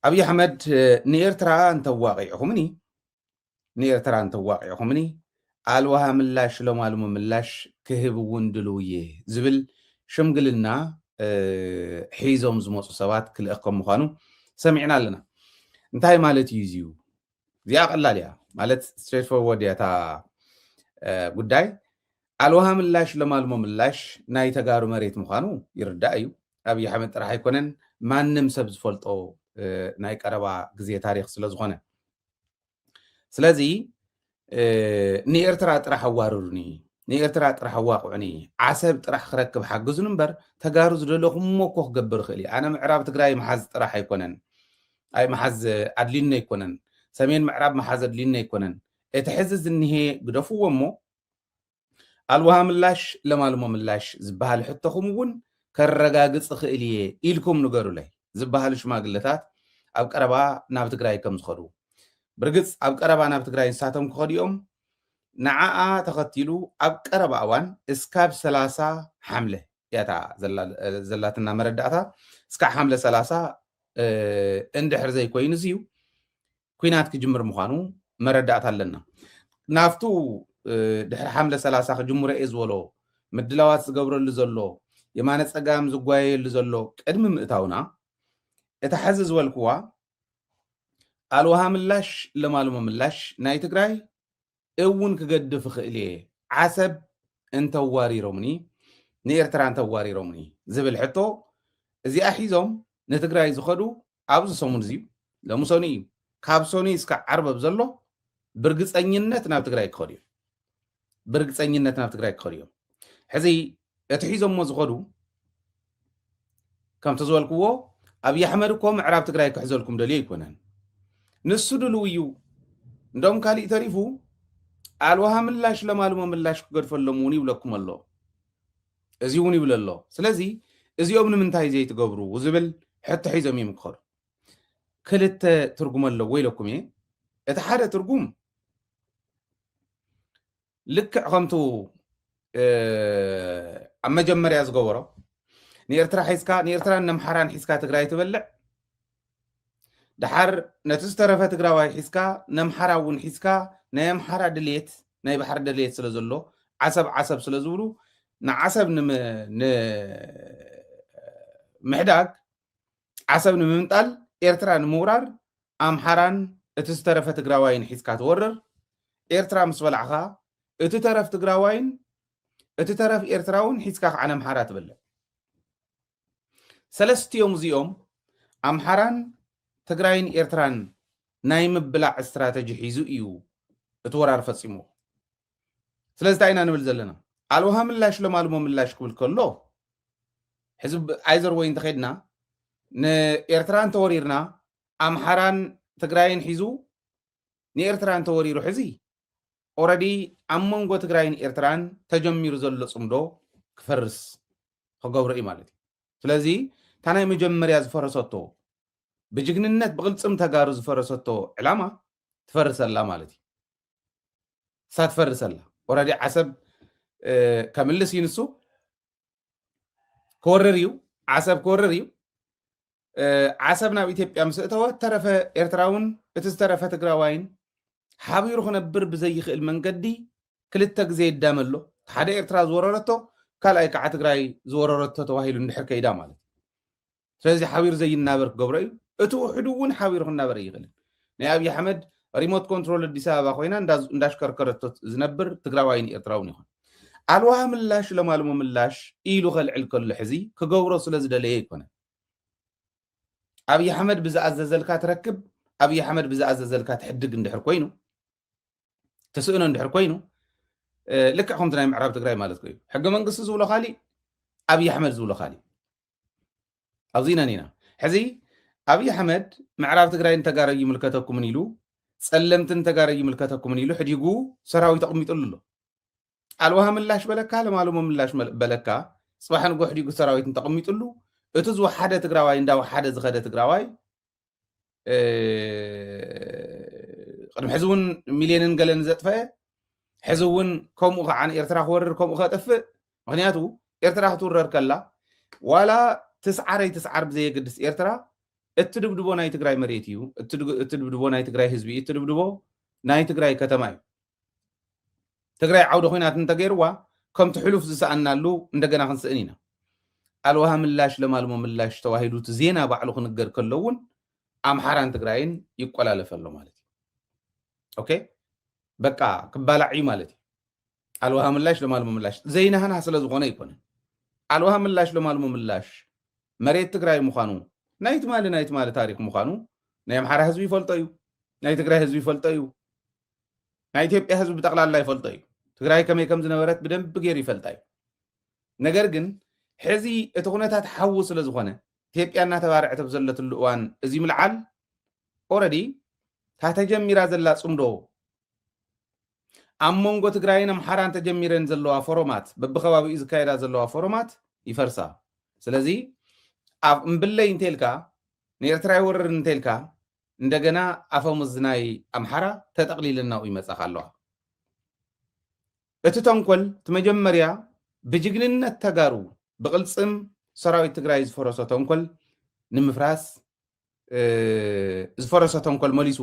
أبي أحمد نيرترا أنت واقع خمني نيرترا أنت واقع خمني ألوها ملاش لو معلومة ملاش كهب وندلويه زبل شمقلنا حيزهم زموس سوات كل أقوم مخانو سمعنا لنا انتهي مالت يزيو زي أقل ليها مالت straight forward يا تا قداي ألوها ملاش لو معلومة ملاش ناي تقارو مريت مخانو يردأيو أبي أحمد راح يكونن ما نمسب زفلطو ናይ ቀረባ ግዜ ታሪክ ስለ ዝኾነ ስለዚ ንኤርትራ ጥራሕ ኣዋርሩኒ ንኤርትራ ጥራሕ ኣዋቕዑኒ ዓሰብ ጥራሕ ክረክብ ሓግዙን እምበር ተጋሩ ዝደለኹሞ እኮ ክገብር ይኽእል እየ ኣነ ምዕራብ ትግራይ መሓዝ ጥራሕ ኣይኮነን ኣይ መሓዝ ኣድሊና ኣይኮነን ሰሜን ምዕራብ መሓዝ ኣድሊና ኣይኮነን እቲ ሕዚ ዝኒሄ ግደፍዎ እሞ ኣልዋሃ ምላሽ ለማልሞ ምላሽ ዝበሃል ሕቶኹም እውን ከረጋግፅ ክእል እየ ኢልኩም ንገሩለይ ዝበሃል ሽማግለታት ኣብ ቀረባ ናብ ትግራይ ከም ዝኸዱ ብርግፅ ኣብ ቀረባ ናብ ትግራይ ንሳቶም ክኸዲኦም ንዓኣ ተኸቲሉ ኣብ ቀረባ እዋን እስካብ 30 ሓምለ ያታ ዘላትና መረዳእታ እስካብ ሓምለ 30 እንድሕር ዘይኮይኑ እዚዩ ኩናት ክጅምር ምዃኑ መረዳእታ ኣለና ናፍቱ ድሕሪ ሓምለ 30 ክጅምሮ እየ ዝበሎ ምድላዋት ዝገብረሉ ዘሎ የማነ ፀጋም ዝጓየሉ ዘሎ ቅድሚ ምእታውና እቲ ሕዚ ዝበልክዋ ኣልዋሃ ምላሽ ለማልሞ ምላሽ ናይ ትግራይ እውን ክገድፍ ክእል እየ ዓሰብ እንተዋሪሮምኒ ንኤርትራ እንተዋሪሮምኒ ዝብል ሕቶ እዚኣ ሒዞም ንትግራይ ዝኸዱ ኣብዚ ሰሙን እዚዩ ለሙሶኒ እዩ ካብ ሶኒ እስካብ ዓርበብ ዘሎ ብርግፀኝነት ናብ ትግራይ ክኸዱ እዮም ብርግፀኝነት ናብ ትግራይ ክኸዱ እዮም ሕዚ እቲ ሒዞሞ ዝኸዱ ከምቲ ዝበልክዎ أبي أحمد كوم عرب تقرأي كحزلكم دليل كونن نسدلو يو ندوم كالي تعرفوا ألوها ملاش لمالو ملاش قد فلموني ولكم الله أزيوني ولا الله سلازي أزيو من منتهي زي تقبروا وزبل حتى حيزمي مكخر كلت ترجم الله ويلكم إيه أتحدى ترجم لك عمتو أما جمر يا زجورة نيرترا حيسكا نيرترا نمحران حيسكا تقراي تبلع دحر نتسترفه تقراوي حيسكا نمحراون حيسكا نمحرا دليت ناي بحر دليت سلازلو عصب سلازولو نعصب محداق عصب نمنطال ايرترا نمورار امحران اتسترفه تقراوين حيسكا تورر ايرترا مسبلعها اتترف تقراوين اتترف ايرتراون حيسكا عن امحرا تبلع سلستيوم زيوم أمحران تقراين إيرتران نايم بلع استراتيجي حيزو إيو اتورار فصيمو سلستاينا نبل زلنا ألوها ملاش لمالمو ملاش كبل كله حزب عايزر وين تخيدنا إيرتران توريرنا أمحران تقراين حيزو إيرتران توريرو حزي already أمونغو تقراين إيرتران تجمير زلو صمدو كفرس خقور إيمالتي ስለዚ ታናይ መጀመርያ ዝፈረሰቶ ብጅግንነት ብቅልጽም ተጋሩ ዝፈረሰቶ ዕላማ ትፈርሰላ ማለት እዩ ሳትፈርሰላ ኦሬዲ ዓሰብ ከምልስ ይንሱ ኮረር እዩ ዓሰብ ኮረር እዩ ዓሰብ ናብ ኢትዮጵያ ምስእተወ ተረፈ ኤርትራውን እቲ ዝተረፈ ትግራዋይን ሓቢሩ ክነብር ብዘይኽእል መንገዲ ክልተ ግዜ ይዳመሎ ሓደ ኤርትራ ዝወረረቶ ካልኣይ ከዓ ትግራይ ዝወረረቶ ተባሂሉ እንድሕር ከይዳ ማለት ስለዚ ሓቢሩ ዘይናበር ክገብሮ እዩ እቲ ውሕዱ እውን ሓቢሩ ክናበር ይኽእል ናይ ኣብይ ኣሕመድ ሪሞት ኮንትሮል ኣዲስ ኣበባ ኮይና እንዳሽከርከረቶ ዝነብር ትግራዋይን ኤርትራውን ይኹን ኣልዋሃ ምላሽ ለማልሞ ምላሽ ኢሉ ከልዕል ከሎ ሕዚ ክገብሮ ስለ ዝደለየ ይኮነን ኣብይ ኣሕመድ ብዝኣዘዘልካ ትረክብ ኣብይ ኣሕመድ ብዝኣዘዘልካ ትሕድግ እንድሕር ኮይኑ ተስእኖ እንድሕር ኮይኑ لك أخوم تنايم عرب تقرأي مالك كيو حق من قصص ولا خالي أبي أحمد ولا خالي أوزينا نينا حزي أبي أحمد مع عرب تقرأي أنت قاري ملكتكم من يلو سلمت أنت قاري ملكتكم من يلو حد يقو سراوي تقوم يطل له الوهم اللاش بلكا لما لهم اللاش بلكا صباحا نقول حد يقو سراوي تقوم يطل له اتزو حدا تقرأي إن داو حدا زغدا تقرأي قدم حزون مليون قلن زتفه حزون كم عن إيرترا خورر كم خطفء مغنياتو إيرترا خطورر كلا ولا تسعر بزي قدس إيرترا እትድብድቦ ናይ ትግራይ መሬት እዩ እትድብድቦ ናይ ትግራይ ህዝቢ እትድብድቦ ናይ ትግራይ ከተማ እዩ ትግራይ ዓውደ ኮይናት እንተገይርዋ ከምቲ ሕሉፍ ዝሰኣናሉ እንደገና ክንስእን ኢና አልዋሃ ምላሽ ለማልሞ ምላሽ ተዋሂዱ እቲ ዜና ባዕሉ ክንገር ከሎ እውን ኣምሓራን ትግራይን ይቆላለፍ ኣሎ ማለት እዩ ኦኬ በቃ ክባላዕ እዩ ማለት እዩ አልዋሃ ምላሽ ለማልሞ ምላሽ ዘይናህና ስለ ዝኾነ ይኮነን አልዋሃ ምላሽ ለማልሞ ምላሽ መሬት ትግራይ ምዃኑ ናይቲ ማሊ ታሪክ ምዃኑ ናይ ኣምሓራ ህዝቢ ይፈልጦ እዩ ናይ ትግራይ ህዝቢ ይፈልጦ እዩ ናይ ኢትዮጵያ ህዝቢ ብጠቕላላ ይፈልጦ እዩ ትግራይ ከመይ ከም ዝነበረት ብደንብ ገይሩ ይፈልጣ እዩ ነገር ግን ሕዚ እቲ ኩነታት ሓዊ ስለ ዝኾነ ኢትዮጵያ እናተባርዐት ብዘለትሉ እዋን እዚ ምልዓል ኦልሬዲ ታተጀሚራ ዘላ ፅምዶ ኣብ መንጎ ትግራይን ኣምሓራን ተጀሚረን ዘለዋ ፎረማት በብኸባቢኡ ዝካየዳ ዘለዋ ፎረማት ይፈርሳ ስለዚ ኣብ እምብለይ እንተልካ ንኤርትራ ይወርር እንተልካ እንደገና ኣፈሙዝ ናይ ኣምሓራ ተጠቕሊልናው ይመጻኽ ኣለዋ እቲ ተንኮል ትመጀመርያ ብጅግንነት ተጋሩ ብቕልፅም ሰራዊት ትግራይ ዝፈረሶ ተንኮል ንምፍራስ ዝፈረሶ ተንኮል መሊሱ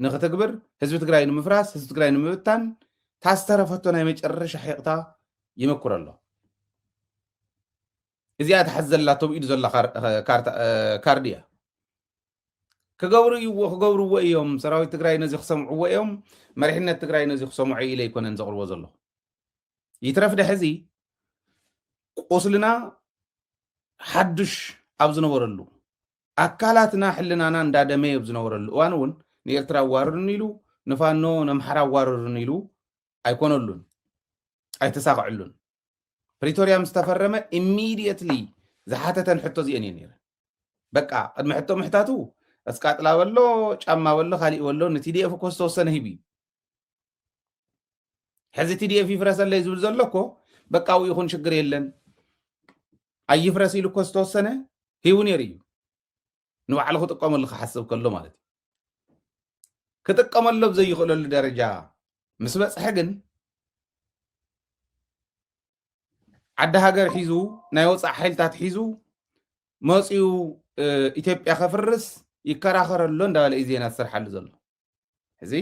ንኽትግብር ህዝቢ ትግራይ ንምፍራስ ህዝቢ ትግራይ ንምብታን ታስተረፈቶ ናይ መጨረሻ ሕቕታ ይመኩር ኣሎ እዚኣ ተሓዘላቶ ብኢዱ ዘላ ካርድያ ክገብርዎ እዮም ሰራዊት ትግራይ ነዚ ክሰምዕዎ እዮም መሪሕነት ትግራይ ነዚ ክሰምዑ ኢለ ይኮነን ዘቕርቦ ዘሎ ይትረፍ ድሕዚ ቁስልና ሓድሽ ኣብ ዝነበረሉ ኣካላትና ሕልናና እንዳደመየ ኣብ ዝነበረሉ እዋን እውን ንኤርትራ ኣዋርርን ኢሉ ንፋኖ ነምሓራ ኣዋርርን ኢሉ ኣይኮነሉን ኣይተሳኽዕሉን ፕሪቶሪያ ምስ ተፈረመ ኢሚድየትሊ ዝሓተተን ሕቶ እዚአን እየን ነይረን በቃ ቅድሚ ሕቶ ምሕታቱ እስቃጥላ በሎ ጫማ በሎ ካሊእ በሎ ንቲዲኤፍ እኮ ዝተወሰነ ሂብ እዩ ሕዚ ቲዲኤፍ ይፍረሰለይ ዝብል ዘሎ እኮ በቃ ው ይኹን ሽግር የለን ኣይፍረስ ኢሉ እኮ ዝተወሰነ ሂቡ ነይሩ እዩ ንባዕሉ ክጥቀመሉ ክሓስብ ከሎ ማለት እዩ ክጥቀመሎ ብዘይኽእለሉ ደረጃ ምስ በፅሐ ግን ዓዲ ሃገር ሒዙ ናይ ወፃእ ሓይልታት ሒዙ መፂኡ ኢትዮጵያ ከፍርስ ይከራኸረሎ እንዳበለ እዩ ዜና ዝሰርሓሉ ዘሎ ሕዚ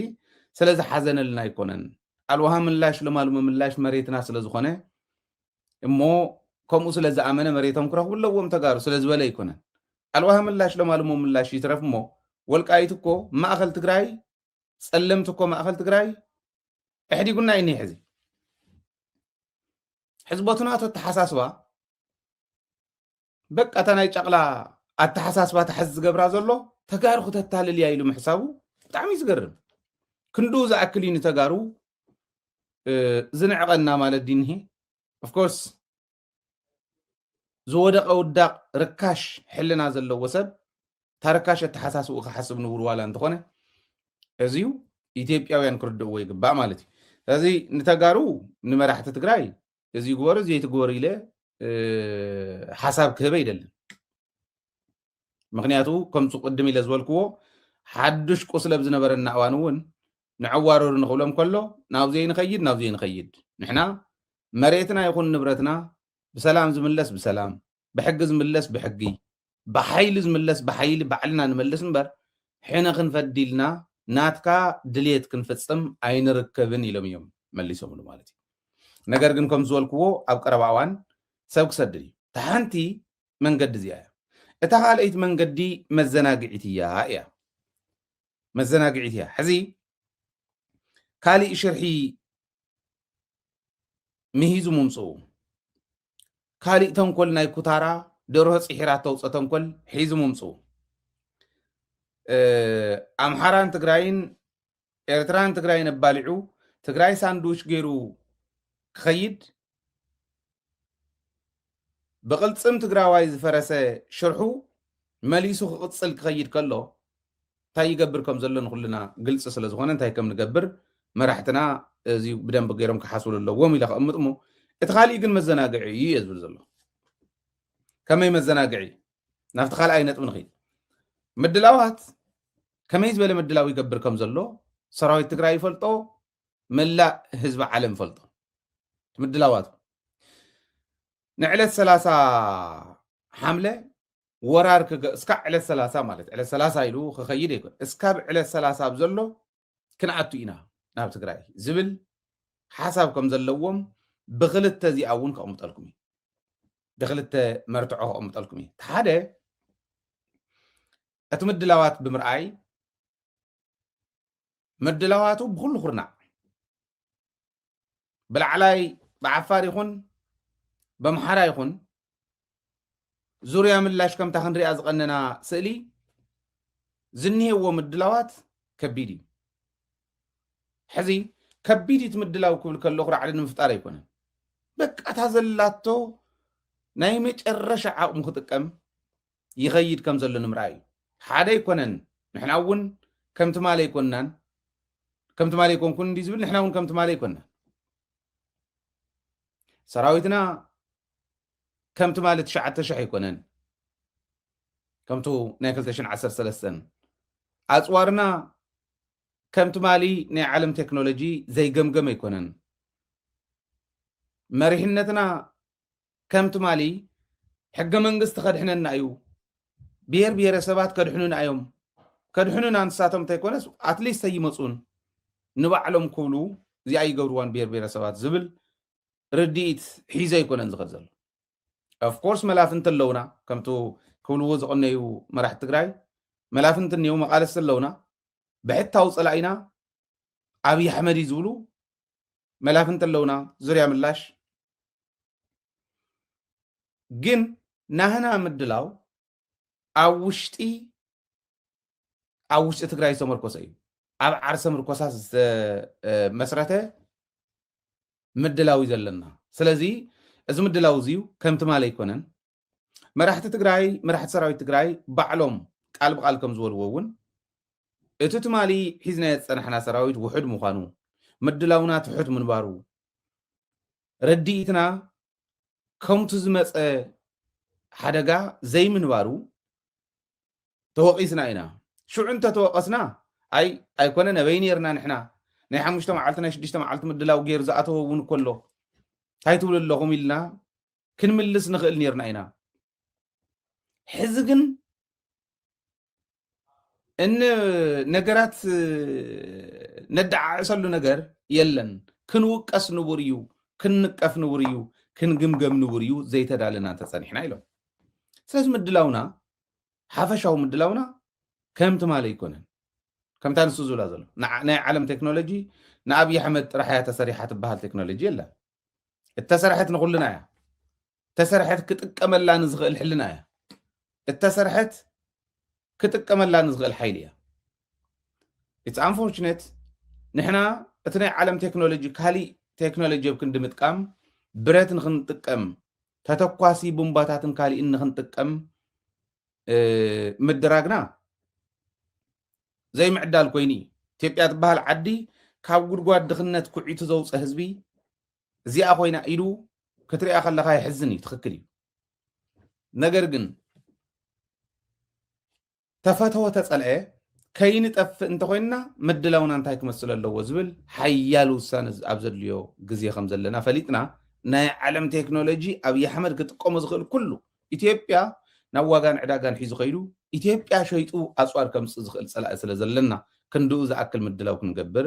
ስለዚ ሓዘነልና ኣይኮነን አልዋሃ ምላሽ ለማልሞ ምላሽ መሬትና ስለ ዝኾነ እሞ ከምኡ ስለ ዝኣመነ መሬቶም ክረኽቡ ኣለዎም ተጋሩ ስለ ዝበለ ይኮነን አልዋሃ ምላሽ ለማልሞ ምላሽ ይትረፍ እሞ ወልቃይት እኮ ማእኸል ትግራይ ጸለምት እኮ ማእኸል ትግራይ እሕዲጉና እኒ ሕዚ ሕዝቦትናቶ ተሓሳስባ በቃ እታ ናይ ጨቕላ ኣተሓሳስባ ተሓዝ ዝገብራ ዘሎ ተጋሩ ክተታልል እያ ኢሉ ምሕሳቡ ብጣዕሚ ዝገርም ክንዱ ዝኣክል እዩ ንተጋሩ ዝንዕቐና ማለት ዲንሄ ኦፍኮርስ ዝወደቐ ውዳቕ ርካሽ ሕልና ዘለዎ ሰብ ታርካሽ ኣተሓሳስቡ ክሓስብ ንብሉ ዋላ እንተኾነ እዚዩ ኢትዮጵያውያን ክርድእዎ ይግባእ ማለት እዩ ስለዚ ንተጋሩ ንመራሕቲ ትግራይ እዚ ግበሩ እዚ የትግበሩ ኢለ ሓሳብ ክህበ ይደልን ምክንያቱ ከምፁ ቅድም ኢለ ዝበልክዎ ሓድሽ ቁስለ ብዝነበረና እዋን እውን ንዕዋረሩ ንኽብሎም ከሎ ናብዘይ ንኸይድ ንሕና መሬትና ይኹን ንብረትና ብሰላም ዝምለስ ብሰላም ብሕጊ ዝምለስ ብሕጊ ብሓይሊ ዝምለስ ብሓይሊ ባዕልና ንመልስ እምበር ሕነ ክንፈዲልና ናትካ ድልየት ክንፍፅም ኣይንርከብን ኢሎም እዮም መሊሶምሉ ማለት እዩ ነገር ግን ከም ዝበልክዎ ኣብ ቀረባ እዋን ሰብ ክሰድድ እዩ እታ ሓንቲ መንገዲ እዚኣ እያ እታ ካልአይቲ መንገዲ መዘናግዒት እያ መዘናግዒት እያ ሕዚ ካሊእ ሽርሒ ምሂዙ ምምፅኡ ካሊእ ተንኮል ናይ ኩታራ ደርሆ ፅሒራ ተውፀ ተንኮል ሒዙ ምምፅኡ ኣምሓራን ትግራይን ኤርትራን ትግራይን ኣባሊዑ ትግራይ ሳንዱች ገይሩ ክኸይድ ብቕልፅም ትግራዋይ ዝፈረሰ ሽርሑ መሊሱ ክቕፅል ክኸይድ ከሎ እንታይ ይገብር ከም ዘሎ ንኩልና ግልፂ ስለ ዝኾነ እንታይ ከም ንገብር መራሕትና እዚ ብደንብ ገይሮም ክሓስቡ ኣለዎም ኢለ ክቕምጥ እሞ እቲ ካሊእ ግን መዘናግዒ እዩ እየ ዝብል ዘሎ ከመይ መዘናግዒ ናብቲ ካልኣይ ነጥቢ ንኸይድ ምድላዋት ከመይ ዝበለ ምድላው ይገብር ከም ዘሎ ሰራዊት ትግራይ ይፈልጦ መላእ ህዝቢ ዓለም ይፈልጦ ምድላዋት ንዕለት 30 ሓምለ ወራር እስካብ ዕለት 30 ማለት ዕለት 30 ኢሉ ክኸይድ ይኮን እስካብ ዕለት 30 ብዘሎ ክንኣቱ ኢና ናብ ትግራይ ዝብል ሓሳብ ከም ዘለዎም ብክልተ እዚኣ እውን ከቕምጠልኩም እዩ ብክልተ መርትዖ ከቕምጠልኩም እዩ ሓደ እቲ ምድላዋት ብምርኣይ ምድላዋቱ ብኩሉ ኩርናዕ ብላዕላይ ብዓፋር ይኹን በምሓራ ይኹን ዙርያ ምላሽ ከምታ ክንሪኣ ዝቐነና ስእሊ ዝኒሄዎ ምድላዋት ከቢድ እዩ ሕዚ ከቢድ እቲ ምድላው ክብል ከለኹ ራዕዲ ንምፍጣር ኣይኮነን በቃታ ዘላቶ ናይ መጨረሻ ዓቕሙ ክጥቀም ይኸይድ ከም ዘሎ ንምርኣይ እዩ ሓደ ይኮነን ንሕና እውን ከምቲ ማለ ይኮንናን ከምቲ ማለ ይኮንኩን እንዲ ዝብል ንሕና እውን ከምቲ ማለ ይኮንናን ሰራዊትና ከምቲ ማለ 9,000 ኣይኮነን ከምቱ ናይ 2013 ኣፅዋርና ከምቲ ማሊ ናይ ዓለም ቴክኖሎጂ ዘይገምገም ኣይኮነን መሪሕነትና ከምቲ ማሊ ሕገ መንግስቲ ከድሕነና እዩ ብሄር ብሄረሰባት ከድሕኑና እዮም ከድሕኑና ንሳቶም እንተይኮነስ ኣትሊስት ኣይመፁን ንባዕሎም ክብሉ እዚኣ ይገብርዋን ብሄር ብሄረሰባት ዝብል ርዲኢት ሒዘ ኣይኮነን ዝኸድ ዘሎ ኦፍኮርስ መላፍንቲ ኣለውና ከምቱ ክብልዎ ዝቐነዩ መራሕቲ ትግራይ መላፍንቲ እኒአው መቃለስቲ ኣለውና ብሕታዊ ፀላኢና ኣብይ ኣሕመድ ዝብሉ መላፍንቲ ኣለውና ዙርያ ምላሽ ግን ናህና ምድላው ኣብ ውሽጢ ትግራይ ዝተመርኮሰ እዩ ኣብ ዓርሰ ምርኮሳ መስረተ ምድላው እዩ ዘለና ስለዚ እዚ ምድላው እዚዩ ከምቲ ማለ ኣይኮነን መራሕቲ ትግራይ መራሕቲ ሰራዊት ትግራይ ባዕሎም ቃል ብቃል ከም ዝበልዎ እውን እቲ ትማሊ ሒዝና የፀናሕና ሰራዊት ውሕድ ምዃኑ ምድላውና ትሑት ምንባሩ ረዲኢትና ከምቱ ዝመፀ ሓደጋ ዘይምንባሩ ተወቂስና ኢና ሽዑ እንተተወቀስና ኣይኮነን ኣበይ ነርና ንሕና ናይ 5 መዓልቲ ናይ 6 መዓልቲ ምድላው ገይሩ ዝኣተወ እውን ከሎ እንታይ ትብሉ ኣለኹም ኢልና ክንምልስ ንኽእል ነርና ኢና ሕዚ ግን ነገራት ነዳዓዕሰሉ ነገር የለን ክንውቀስ ንቡር እዩ ክንንቀፍ ንቡር እዩ ክንግምገም ንቡር እዩ ዘይተዳለና ተፀኒሕና ኢሎም ስለዚ ምድላውና ሓፈሻዊ ምድላውና ከምቲ ማለ ይኮነን ከምታ ንሱ ዝብላ ዘሎ ናይ ዓለም ቴክኖሎጂ ንኣብይ ኣሕመድ ጥራሕያ ተሰሪሓ ትበሃል ቴክኖሎጂ የላ እተሰርሐት ንኩልና እያ ተሰርሐት ክጥቀመላ ንዝኽእል ሕልና እያ እተሰርሐት ክጥቀመላ ንዝኽእል ሓይሊ እያ ኢትስ አንፎርቹኔት ንሕና እቲ ናይ ዓለም ቴክኖሎጂ ካሊእ ቴክኖሎጂ ኣብ ክንዲ ምጥቃም ብረት ንክንጥቀም ተተኳሲ ቡምባታትን ካሊእን ንክንጥቀም ምድራግና ዘይምዕዳል ኮይኑ ኢትዮጵያ ትበሃል ዓዲ ካብ ጉድጓድ ድኽነት ኩዒቱ ዘውፅእ ህዝቢ እዚኣ ኮይና ኢሉ ክትሪኣ ከለካ ይሕዝን እዩ ትክክል እዩ ነገር ግን ተፈተወ ተፀልዐ ከይንጠፍእ እንተኮይንና ምድላውና እንታይ ክመስል ኣለዎ ዝብል ሓያል ውሳነ ኣብ ዘድልዮ ግዜ ከም ዘለና ፈሊጥና ናይ ዓለም ቴክኖሎጂ ኣብይ ኣሕመድ ክጥቀሞ ዝኽእል ኩሉ ኢትዮጵያ ናብ ዋጋን ዕዳጋን ሒዙ ከይዱ ኢትዮጵያ ሸይጡ ኣፅዋር ከምፅእ ዝኽእል ፀላኢ ስለ ዘለና ክንድኡ ዝኣክል ምድላው ክንገብር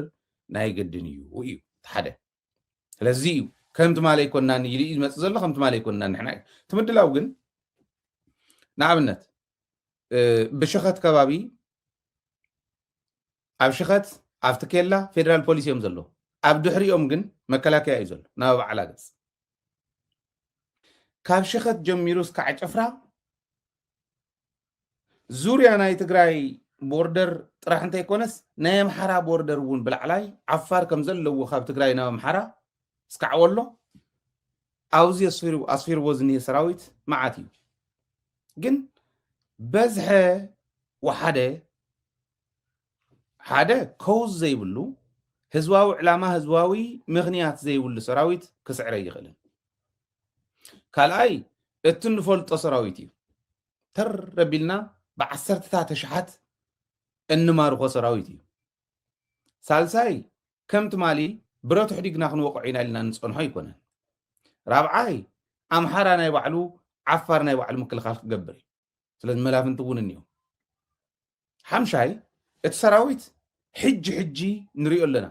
ናይ ግድን እዩ እዩ ሓደ ስለዚ እዩ ከምቲ ማለ ይኮንናን ኢሉ ዝመፅእ ዘሎ ከምቲ ማለ ይኮንናን ንሕና እዩ እቲ ምድላው ግን ንኣብነት ብሽኸት ከባቢ ኣብ ሽኸት ኣብቲ ኬላ ፌደራል ፖሊስ እዮም ዘሎ ኣብ ድሕሪኦም ግን መከላከያ እዩ ዘሎ ናብ በዓላ ገፅ ካብ ሽኸት ጀሚሩ እስካዕ ጨፍራ ዙርያ ናይ ትግራይ ቦርደር ጥራሕ እንተይኮነስ ናይ ኣምሓራ ቦርደር እውን ብላዕላይ ዓፋር ከም ዘለዎ ካብ ትግራይ ናብ ኣምሓራ እስካዕ ወሎ ኣብዚ ኣስፊርዎ ዝኒሄ ሰራዊት መዓት እዩ ግን በዝሐ ወሓደ ሓደ ከውዝ ዘይብሉ ህዝባዊ ዕላማ ህዝባዊ ምክንያት ዘይብሉ ሰራዊት ክስዕረ ይኽእልን ካልኣይ እቲ ንፈልጦ ሰራዊት እዩ ተረቢልና ብዓሰርተታት ተሽሓት እንማርኾ ሰራዊት እዩ ሳልሳይ ከምቲ ማሊ ብረት ሕዲግና ክንወቅዑ ኢና ኢልና ንፀንሖ ኣይኮነን ራብዓይ ኣምሓራ ናይ ባዕሉ ዓፋር ናይ ባዕሉ ምክልኻል ክገብር እዩ ስለዚ መላፍንቲ እውን እኒኦ ሓምሻይ እቲ ሰራዊት ሕጂ ንሪኦ ኣለና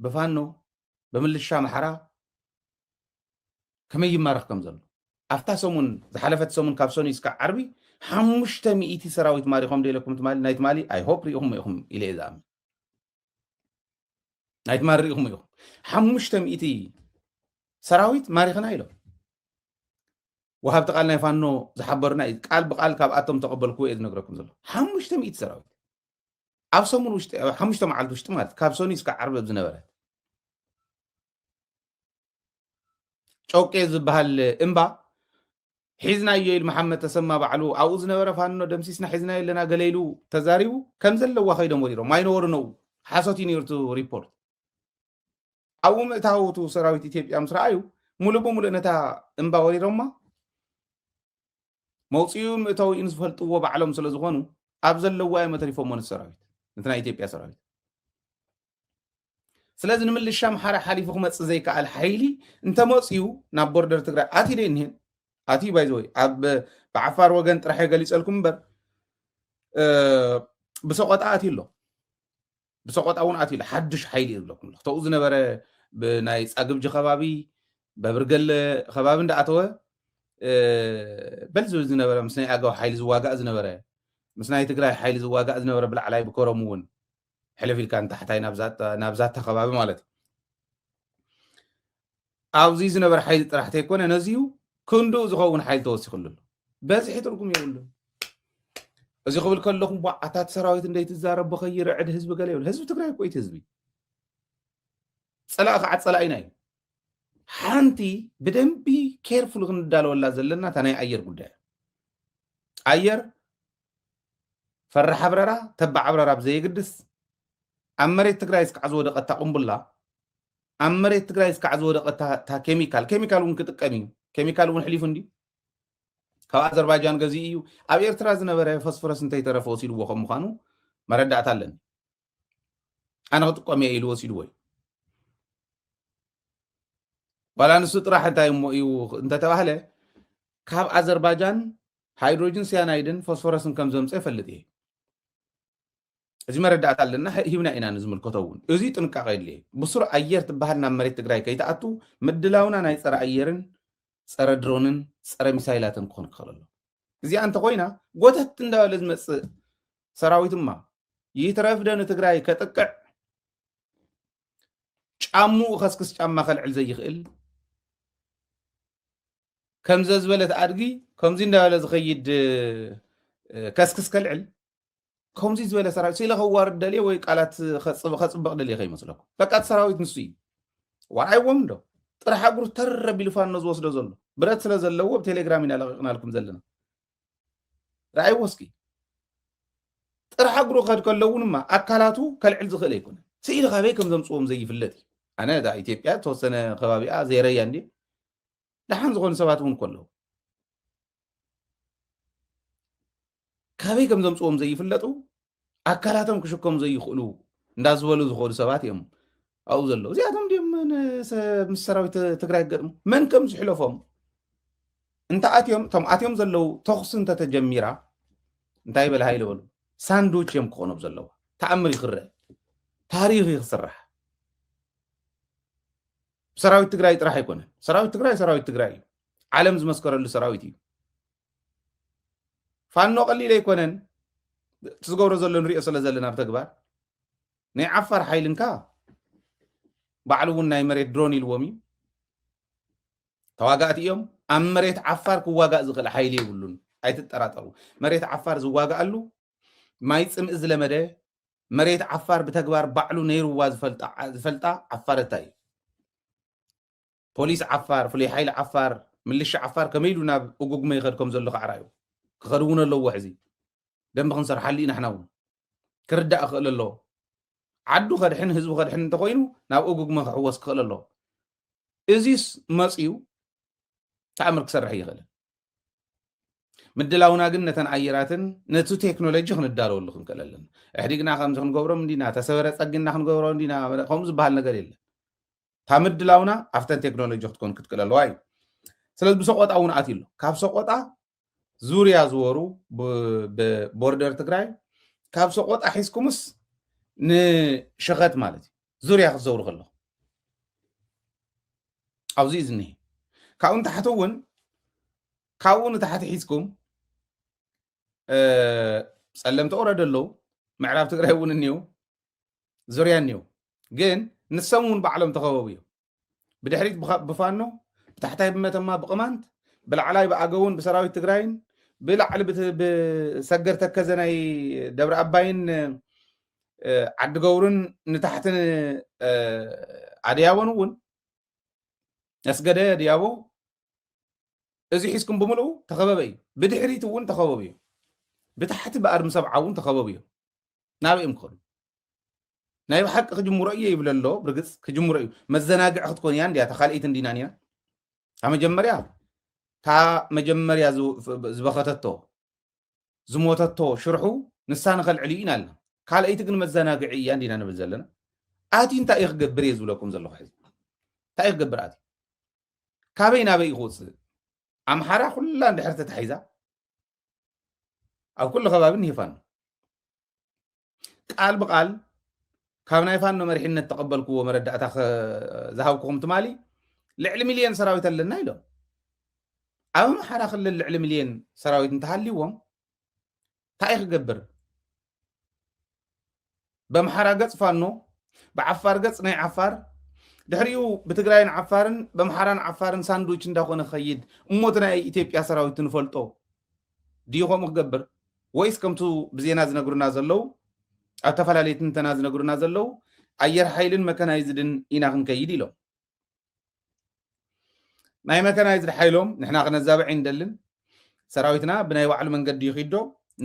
ብፋኖ ብምልሻ ማሕራ ከመይ ይማረኽ ከም ዘሎ ኣብታ ሰሙን ዝሓለፈት ሰሙን ካብ ሰኒ እስካብ ዓርቢ 500 ሰራዊት ማሪኾም ደኢለኩም ትማሊ ናይ ትማሊ ኣይ ሆፕ ሪኢኹም ኢኹም ኢለ እየ ዝኣምን ናይ ትማሊ ሪኢኹም ኢኹም 500 ሰራዊት ማሪኽና ኢሎም ወሃብቲ ቃል ናይ ፋኖ ዝሓበሩና ቃል ብቃል ካብኣቶም ተቐበልኩ እየ ዝነግረኩም ዘሎ 500 ሰራዊት ኣብ ሰሙን ውሽጢ 5 መዓልቲ ውሽጢ ማለት ካብ ሰኒ እስካብ ዓርቢ ዝነበረ ጮቄ ዝበሃል እምባ ሒዝናዮ ኢሉ መሓመድ ተሰማ ባዕሉ ኣብኡ ዝነበረ ፋኖ ደምሲስና ሒዝናዮ ኣለና ገለኢሉ ተዛሪቡ ከም ዘለዋ ከይዶም ወሪሮም ማይነበሩ ነው ሓሶት እዩ ነርቱ ሪፖርት ኣብኡ ምእታውቱ ሰራዊት ኢትዮጵያ ምስ ረኣዩ ሙሉእ ብሙሉእ ነታ እምባ ወሪሮማ መውፅኡ ምእታው ኢን ዝፈልጥዎ ባዕሎም ስለ ዝኾኑ ኣብ ዘለዋ እዮም ተሪፎሞ ሰራዊት ነቲ ናይ ኢትዮጵያ ሰራዊት ስለዚ ንምልሻ ማሕራ ሓሊፉ ክመፅእ ዘይከኣል ሓይሊ እንተመፅኡ ናብ ቦርደር ትግራይ ኣትዩ ደይ እኒሄን ኣትዩ ባይዘወይ ኣብ ብዓፋር ወገን ጥራሕ የገሊፀልኩም እምበር ብሰቆጣ ኣትዩ ኣሎ ብሰቆጣ እውን ኣትዩ ኣሎ ሓድሽ ሓይሊ ይብለኩም ተብኡ ዝነበረ ብናይ ፃግብጂ ከባቢ በብርገለ ከባቢ እንዳኣተወ በል ዝብል ዝነበረ ምስ ናይ ኣገው ሓይሊ ዝዋጋእ ዝነበረ ምስ ናይ ትግራይ ሓይሊ ዝዋጋእ ዝነበረ ብላዕላይ ብከረሙ እውን ሕልፍ ኢልካ ንታሕታይ ናብዛታ ከባቢ ማለት እዩ ኣብዚ ዝነበረ ሓይሊ ጥራሕ ተይኮነ ነዚዩ ክንዱ ዝኸውን ሓይሊ ተወሲኹሉ በዝሒ ትርጉም የብሉ እዚ ክብል ከለኹም ዋዓታት ሰራዊት እንደይ ትዛረቦ ከይርዕድ ህዝቢ ገለ ይብሉ ህዝቢ ትግራይ ቆይቲ ህዝቢ ፀላእ ከዓ ፀላእ ኢና እዩ ሓንቲ ብደንቢ ኬርፉል ክንዳለወላ ዘለና እታ ናይ ኣየር ጉዳይ ኣየር ፈራሕ ኣብረራ ተባዕ ኣብረራ ብዘየግድስ ኣብ መሬት ትግራይ እስካዕ ዝወደቐታ ቁምቡላ ኣብ መሬት ትግራይ እስካዕ ዝወደቐታ ኬሚካል እውን ክጥቀም እዩ ኬሚካል እውን ሕሊፉ እንዲ ካብ ኣዘርባይጃን ገዚኡ እዩ ኣብ ኤርትራ ዝነበረ ፎስፎረስ እንተይተረፈ ወሲድዎ ከም ምዃኑ መረዳእታ ኣለኒ ኣነ ክጥቀም እየ ኢሉ ወሲድዎ እዩ ዋላ ንሱ ጥራሕ እንታይ እሞ እዩ እንተተባህለ ካብ ኣዘርባይጃን ሃይድሮጅን ሲያናይድን ፎስፎረስን ከም ዘምፀ ይፈልጥ እየ እዚ መረዳእታ ኣለና ሂብና ኢና ንዝምልከቶ እውን እዚ ጥንቃቐ የድልየ ብሱር ኣየር ትበሃል ናብ መሬት ትግራይ ከይተኣቱ ምድላውና ናይ ፀረ ኣየርን ፀረ ድሮንን ፀረ ሚሳይላትን ክኾን ክኽእል ኣሎ እዚኣ እንተኮይና ጎተት እንዳበለ ዝመፅእ ሰራዊትማ ይትረፍደ ንትግራይ ከጥቅዕ ጫሙኡ ከስክስ ጫማ ከልዕል ዘይኽእል ከምዘ ዝበለት ኣድጊ ከምዚ እንዳበለ ዝኸይድ ከስክስ ከልዕል ከምዚ ዝበለ ሰራዊት ሲለ ከዋርድ ደልየ ወይ ቃላት ከፅበቕ ደልየ ከይመስለኩም በቃ እቲ ሰራዊት ንሱ እዩ ዋርዓይዎም ዶ ጥራሕ እግሩ ተረቢሉ ፋኖ ዝወስዶ ዘሎ ብረት ስለ ዘለዎ ብቴሌግራም ኢና ለቂቕናልኩም ዘለና ረኣይዎ እስኪ ጥራሕ እግሩ ክኸድ ከለውንማ ኣካላቱ ከልዕል ዝኽእል ኣይኮነ ስኢሊ ካበይ ከም ዘምፅዎም ዘይፍለጥ እዩ ኣነ እዛ ኢትዮጵያ ተወሰነ ከባቢኣ ዘይረያ እንዲ ደሓን ዝኾኑ ሰባት እውን ከለዉ ካበይ ከም ዘምፅዎም ዘይፍለጡ ኣካላቶም ክሽከሙ ዘይኽእሉ እንዳዝበሉ ዝኸዱ ሰባት እዮም ኣብኡ ዘለዉ እዚኣቶም ድዮም ምስ ሰራዊት ትግራይ ገጥሙ መን ከም ዝሕለፎም እንተኣትዮም እቶም ኣትዮም ዘለዉ ተኽሲ እንተተጀሚራ እንታይ በለ ሃይለ በሉ ሳንድዊች እዮም ክኾኖም ዘለዋ ተኣምር ይኽረአ ታሪክ ይክስራሕ ሰራዊት ትግራይ ጥራሕ ኣይኮነን ሰራዊት ትግራይ እዩ ዓለም ዝመስከረሉ ሰራዊት እዩ ፋኖ ቀሊል ኣይኮነን ትዝገብሮ ዘሎ ንሪኦ ስለ ዘለና ብተግባር ናይ ዓፋር ሓይልንካ ባዕሉ እውን ናይ መሬት ድሮን ኢልዎም እዩ ተዋጋእቲ እዮም ኣብ መሬት ዓፋር ክዋጋእ ዝኽእል ሓይሊ የብሉን ኣይትጠራጠሩ መሬት ዓፋር ዝዋጋኣሉ ማይ ፅምእ ዝለመደ መሬት ዓፋር ብተግባር ባዕሉ ነይሩዋ ዝፈልጣ ዓፋር እታ እዩ ፖሊስ ዓፋር ፍሉይ ሓይሊ ዓፋር ምልሻ ዓፋር ከመይ ኢሉ ናብ እጉግመ ይኸድ ከም ዘሎ ከዓ ራእዩ ክኸድ እውን ኣለዎ ሕዚ ደንቢ ክንሰርሓሉ ኢና ሕና እውን ክርዳእ ክኽእል ኣለዎ ዓዱ ከድሕን ህዝቢ ከድሕን እንተኮይኑ ናብ እጉግመ ክሕወስ ክኽእል ኣለዎ እዚስ መፅዩ ተኣምር ክሰርሕ ይኽእል ምድላውና ግን ነተን ኣየራትን ነቲ ቴክኖሎጂ ክንዳለወሉ ክንክእል ኣለና እሕዲግና ከምዚ ክንገብሮም እንዲና ተሰበረ ፀጊና ክንገብሮ እንዲና ከምኡ ዝበሃል ነገር የለን تا مدلاونا أفتن تكنولوجيا تكون كتكلل واي سلز بسقط أو نأتيلو كاب سقطة ዙርያ ዝወሩ ብቦርደር ትግራይ ካብ ሰቆጣ ሒዝኩምስ ንሸኸት ማለት እዩ ዙርያ ክዘውሩ ከለኹ ኣብዚ እዩ ዝኒሄ ካብኡ ንታሕቲ እውን ካብኡ ንታሕቲ ሒዝኩም ጸለምቲ ወረድ ኣለዉ ምዕራብ ትግራይ እውን እኒው ዙርያ እኒው ግን ንሶም እውን ባዕሎም ተኸበቡ እዮም ብድሕሪት ብፋኖ ብታሕታይ ብመተማ ብቕማንት ብላዕላይ ብኣገውን ብሰራዊት ትግራይን ብላዕሊ ብሰገር ተከዘ ናይ ደብረ ኣባይን ዓዲ ገብሩን ንታሕትን ኣድያቦን እውን ነስገደ ድያቦ እዚ ሒዝኩም ብምልኡ ተኸበበ እዩ ብድሕሪት እውን ተኸበቡ እዮም ብታሕቲ ብኣድሚ ሰብዓ እውን ተኸበቡ እዮም ናብኦም ክኸዱ ናይ ብሓቂ ክጅምሮ እየ ይብል ኣሎ ብርግፅ ክጅምሮ እዩ መዘናግዕ ክትኮን እያ እንድያ ተኻልኢት እንዲናን ኢና ካብ መጀመርያ እታ መጀመርያ ዝበኸተቶ ዝሞተቶ ሽርሑ ንሳ ንኸልዕል ኢና ኣለና ካልአይቲ ግን መዘናግዒ እያ እንዲና ንብል ዘለና ኣቲ እንታይ እዩ ክገብር እየ ዝብለኩም ዘለኹ ሕዚ እንታይ እዩ ክገብር ኣቲ ካበይ ናበይ ይኽውፅእ ኣምሓራ ኩላ እንድሕር ተታሒዛ ኣብ ኩሉ ከባቢ እኒሄ ፋኖ ቃል ብቃል ካብ ናይ ፋኖ መሪሕነት ተቐበልክዎ መረዳእታ ዝሃብክኹም ትማሊ ልዕሊ ሚልዮን ሰራዊት ኣለና ኢሎም ኣብ ኣምሓራ ክልል ልዕሊ ሚልዮን ሰራዊት እንተሃልይዎም እንታይ እዩ ክገብር በምሓራ ገጽ ፋኖ ብዓፋር ገጽ ናይ ዓፋር ድሕሪኡ ብትግራይን ዓፋርን በምሓራን ዓፋርን ሳንድዊች እንዳኾነ ክኸይድ እሞት ናይ ኢትዮጵያ ሰራዊት ንፈልጦ ድዩ ከምኡ ክገብር ወይስ ከምቱ ብዜና ዝነግሩና ዘለው ኣብ ተፈላለየ ትንተና ዝነግሩና ዘለው ኣየር ሓይልን መከናይዝድን ኢና ክንከይድ ኢሎም ናይ መከናይዝድ ሓይሎም ንሕና ክነዛብዕ እንደልን ሰራዊትና ብናይ ባዕሉ መንገዲ ይኺዶ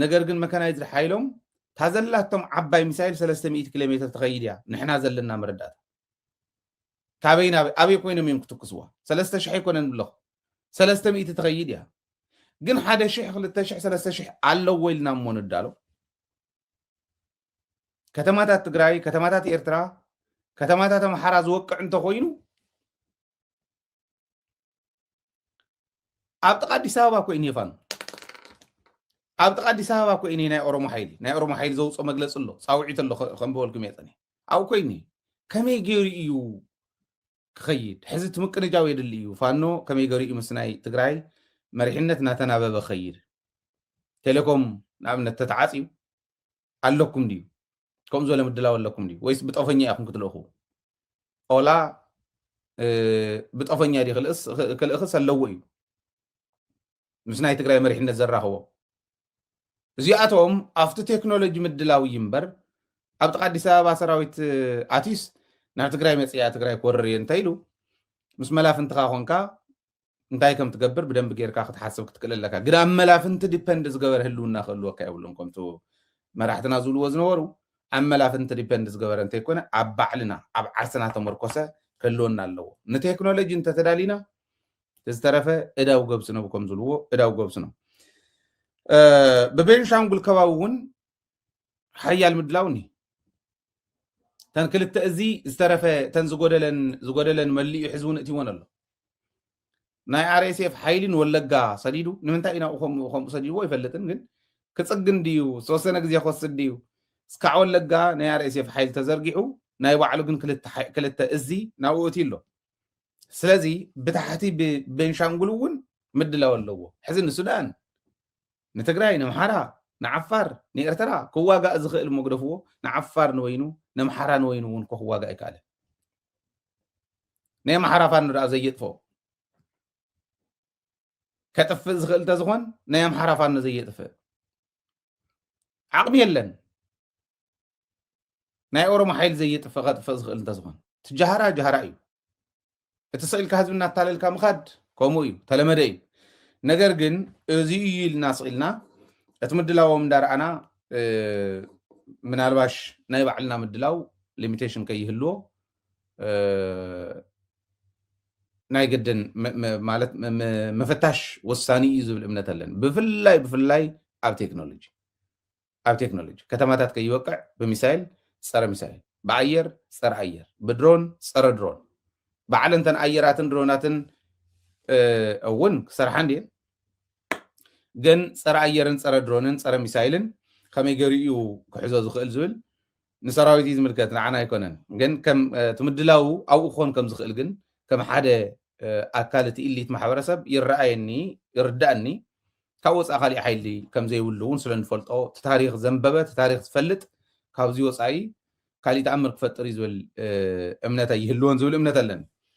ነገር ግን መከናይዝድ ሓይሎም ታዘላቶም ዓባይ ሚሳይል 300 ኪሎ ሜትር ትኸይድ እያ ንሕና ዘለና መረዳእታ ካበይ ናበይ ኣበይ ኮይኖም እዮም ክትክስዋ 3000 ኣይኮነን ብለኹ 300 ትኸይድ እያ ግን 1000 2000 3000 ኣለዎ ኢልና እሞ ንዳሎ ከተማታት ትግራይ ከተማታት ኤርትራ ከተማታት ኣምሓራ ዝወቅዕ እንተኮይኑ ኣብ ጥቃ ኣዲስ ኣበባ ኮይኑ ይፋን ኣብ ጥቃ ኣዲስ ኣበባ ኮይኑ ናይ ኦሮሞ ሓይሊ ዘውፅኦ መግለፂ ኣሎ ፃውዒት ኣሎ ከም በልኩም የፀኒ ኣብ ኮይኑ ከመይ ገይሩ እዩ ክኸይድ ሕዚ ትምቅንጃው የድሊ እዩ ፋኖ ከመይ ገይሩ እዩ ምስ ናይ ትግራይ መሪሕነት እናተናበበ ኸይድ ቴሌኮም ንኣብነት ተተዓፅዩ ኣለኩም ድዩ ከምኡ ዝበለ ምድላው ኣለኩም ድዩ ወይስ ብጠፈኛ ኢኹም ክትልእኹ ኦላ ብጠፈኛ ዲ ክልእኽስ ኣለዎ እዩ ምስ ናይ ትግራይ መሪሕነት ዘራኽቦ እዚኣቶም ኣብቲ ቴክኖሎጂ ምድላው እምበር ኣብ ጥቃ ኣዲስ ኣበባ ሰራዊት ኣቲስ ናብ ትግራይ መፅያ ትግራይ ክወርር እየ እንታይ ኢሉ ምስ መላፍንትኻ ኮንካ እንታይ ከም ትገብር ብደንብ ጌርካ ክትሓስብ ክትክእል ኣለካ ግን ኣብ መላፍንቲ ዲፐንድ ዝገበረ ህልውና ክህልወካ የብሉን ከምቲ መራሕትና ዝብልዎ ዝነበሩ ኣብ መላፍንቲ ዲፐንድ ዝገበረ እንተይኮነ ኣብ ባዕልና ኣብ ዓርስና ተመርኮሰ ክህልወና ኣለዎ ንቴክኖሎጂ እንተተዳሊና ዝተረፈ እዳው ገብስ ነው ከም ዝብልዎ እዳው ገብስ ነው በቤንሻንጉል ከባቢ እውን ሓያል ምድላው እኒ ተን ክልተ እዚ ዝተረፈ ተን ዝጎደለን መሊኡ ሕዝቡን እትይዎን ኣሎ ናይ RSF ሓይልን ወለጋ ሰዲዱ ንምንታይ ኢና ከምኡ ሰዲድዎ ይፈልጥን ግን ክፅግን ድዩ ዝተወሰነ ግዜ ክወስድ ድዩ እስካዕ ወለጋ ናይ RSF ሓይል ተዘርጊሑ ናይ ባዕሉ ግን ክልተ እዚ ናብኡ እቲ ኣሎ ስለዚ ብታሕቲ ቤንሻንጉል እውን ምድላው ኣለዎ ሕዚ ንሱዳን ንትግራይ ንምሓራ ንዓፋር ንኤርትራ ክዋጋእ ዝኽእል መግደፍዎ ንዓፋር ንወይኑ ንምሓራ ንወይኑ እውን ክዋጋእ ይከኣል ናይ ኣምሓራ ፋኖ ዳኣ ዘየጥፎ ከጥፍእ ዝኽእል ተዝኾን ናይ ኣምሓራ ፋኖ ዘየጥፍእ ዓቕሚ የለን ናይ ኦሮሞ ሓይል ዘየጥፍእ ከጥፍእ ዝኽእል እንተዝኾን ትጃሃራ ጃሃራ እዩ እቲ ስኢልካ ህዝቢ እናታለልካ ምኻድ ከምኡ እዩ ተለመደ እዩ ነገር ግን እዚ እዩ ኢልና ስኢልና እቲ ምድላዎም እንዳረኣና ምናልባሽ ናይ ባዕልና ምድላው ሊሚቴሽን ከይህልዎ ናይ ገደን ማለት መፈታሽ ወሳኒ እዩ ዝብል እምነት ኣለን ብፍላይ ኣብ ቴክኖሎጂ ከተማታት ከይወቅዕ ብሚሳይል ፀረ ሚሳይል ብኣየር ፀረ ኣየር ብድሮን ፀረ ድሮን ባዕለንተን ኣየራትን ድሮናትን እውን ክሰርሓ እንድየን ግን ፀረ ኣየርን ፀረ ድሮንን ፀረ ሚሳይልን ከመይ ገሪኡ ክሕዞ ዝኽእል ዝብል ንሰራዊት እዩ ዝምልከት ንዓና ኣይኮነን ግን ከም ትምድላው ኣብኡ ክኾን ከም ዝኽእል ግን ከም ሓደ ኣካል እቲ ኢሊት ማሕበረሰብ ይረኣየኒ ይርዳእኒ ካብ ወፃኢ ካሊእ ሓይሊ ከም ዘይብሉ እውን ስለ ንፈልጦ እቲ ታሪክ ዘንበበ እቲ ታሪክ ዝፈልጥ ካብዚ ወፃኢ ካሊእ ተኣምር ክፈጥር እዩ ዝብል እምነት ኣይህልዎን ዝብል እምነት ኣለኒ